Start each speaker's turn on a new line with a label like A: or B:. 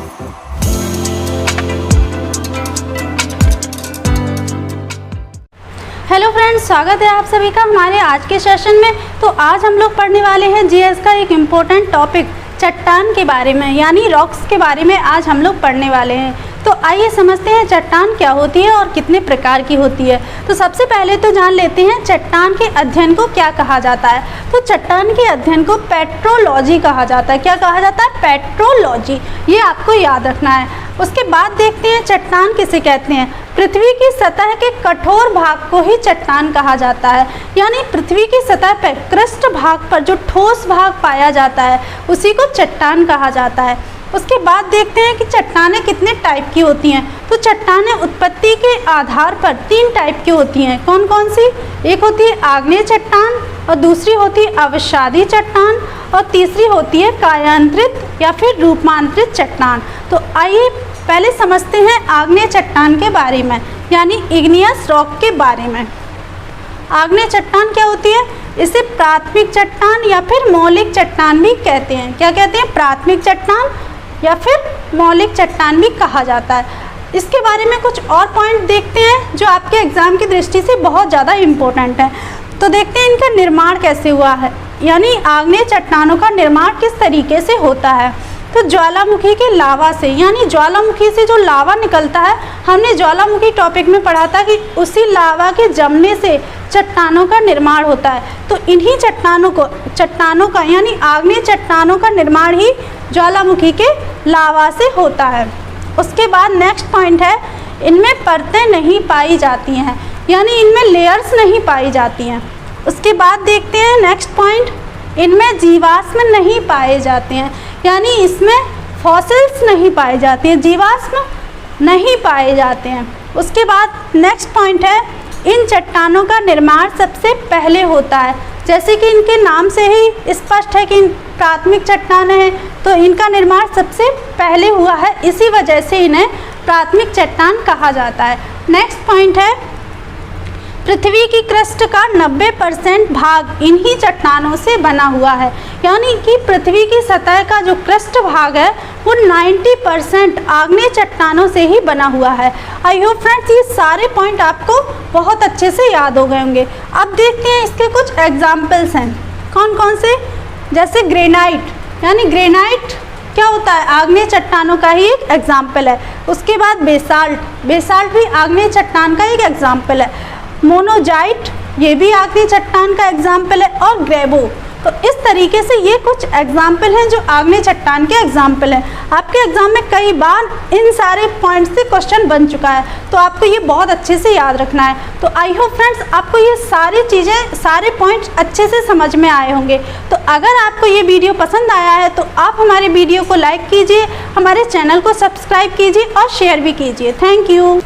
A: Hello friends, स्वागत है आप सभी का हमारे आज के सेशन में। तो आज हम लोग पढ़ने वाले हैं जीएस का एक इम्पोर्टेंट टॉपिक चट्टान के बारे में, यानी रॉक्स के बारे में आज हम लोग पढ़ने वाले हैं। तो आइए समझते हैं चट्टान क्या होती है और कितने प्रकार की होती है। तो सबसे पहले तो जान लेते हैं चट्टान के अध्ययन को क्या कहा जाता है। तो चट्टान के अध्ययन को पेट्रोलॉजी कहा जाता है। क्या कहा जाता है? पेट्रोलॉजी। ये आपको याद रखना है। उसके बाद देखते हैं चट्टान किसे कहते हैं। पृथ्वी की सतह के कठोर भाग को ही चट्टान कहा जाता है, यानी पृथ्वी की सतह पर क्रस्ट भाग पर जो ठोस भाग पाया जाता है उसी को चट्टान कहा जाता है। उसके बाद देखते हैं कि चट्टानें कितने टाइप की होती हैं। तो चट्टानें उत्पत्ति के आधार पर 3 टाइप की होती हैं। कौन कौन सी? एक होती है आग्नेय चट्टान, और दूसरी होती है अवसादी चट्टान, और तीसरी होती है कायांतरित या फिर रूपांतरित चट्टान। तो आइए पहले समझते हैं आग्नेय चट्टान के बारे में, यानी इग्नियस रॉक के बारे में। आग्नेय चट्टान क्या होती है? इसे प्राथमिक चट्टान या फिर मौलिक चट्टान भी कहते हैं। क्या कहते हैं? प्राथमिक चट्टान या फिर मौलिक चट्टान भी कहा जाता है। इसके बारे में कुछ और पॉइंट देखते हैं जो आपके एग्जाम की दृष्टि से बहुत ज़्यादा इम्पोर्टेंट है। तो देखते हैं इनका निर्माण कैसे हुआ है, यानी आग्नेय चट्टानों का निर्माण किस तरीके से होता है। तो ज्वालामुखी के लावा से, यानी ज्वालामुखी से जो लावा निकलता है, हमने ज्वालामुखी टॉपिक में पढ़ा था कि उसी लावा के जमने से चट्टानों का निर्माण होता है। तो इन्हीं चट्टानों का यानी आग्नेय चट्टानों का निर्माण ही ज्वालामुखी के लावा से होता है। उसके बाद नेक्स्ट पॉइंट है, इनमें परतें नहीं पाई जाती हैं, यानी इनमें लेयर्स नहीं पाई जाती हैं। उसके बाद देखते हैं नेक्स्ट पॉइंट, इनमें जीवाश्म नहीं पाए जाते हैं, यानी इसमें फॉसिल्स नहीं पाए जाते हैं, जीवाश्म नहीं पाए जाते हैं। उसके बाद नेक्स्ट पॉइंट है, इन चट्टानों का निर्माण सबसे पहले होता है। जैसे कि इनके नाम से ही स्पष्ट है कि प्राथमिक चट्टान है, तो इनका निर्माण सबसे पहले हुआ है, इसी वजह से इन्हें प्राथमिक चट्टान कहा जाता है। नेक्स्ट पॉइंट है, पृथ्वी की क्रस्ट का 90% भाग इन्हीं चट्टानों से बना हुआ है, यानी कि पृथ्वी की सतह का जो क्रस्ट भाग है वो 90% आग्नेय चट्टानों से ही बना हुआ है। आई होप फ्रेंड्स ये सारे पॉइंट आपको बहुत अच्छे से याद हो गए होंगे। अब देखते हैं इसके कुछ एग्जाम्पल्स हैं। कौन कौन से? जैसे ग्रेनाइट, यानी ग्रेनाइट क्या होता है? आग्नेय चट्टानों का ही एक एग्जाम्पल है। उसके बाद बेसाल्ट, बेसाल्ट भी आग्नेय चट्टान का एक एग्जाम्पल है। मोनोजाइट, ये भी आग्नेय चट्टान का एग्जाम्पल है। और ग्रेबो। तो इस तरीके से ये कुछ एग्जाम्पल हैं जो आग्नेय चट्टान के एग्जाम्पल हैं। आपके एग्जाम में कई बार इन सारे पॉइंट्स से क्वेश्चन बन चुका है, तो आपको ये बहुत अच्छे से याद रखना है। तो आई होप फ्रेंड्स आपको ये सारी चीज़ें, सारे पॉइंट्स अच्छे से समझ में आए होंगे। तो अगर आपको ये वीडियो पसंद आया है तो आप हमारे वीडियो को लाइक कीजिए, हमारे चैनल को सब्सक्राइब कीजिए और शेयर भी कीजिए। Thank you.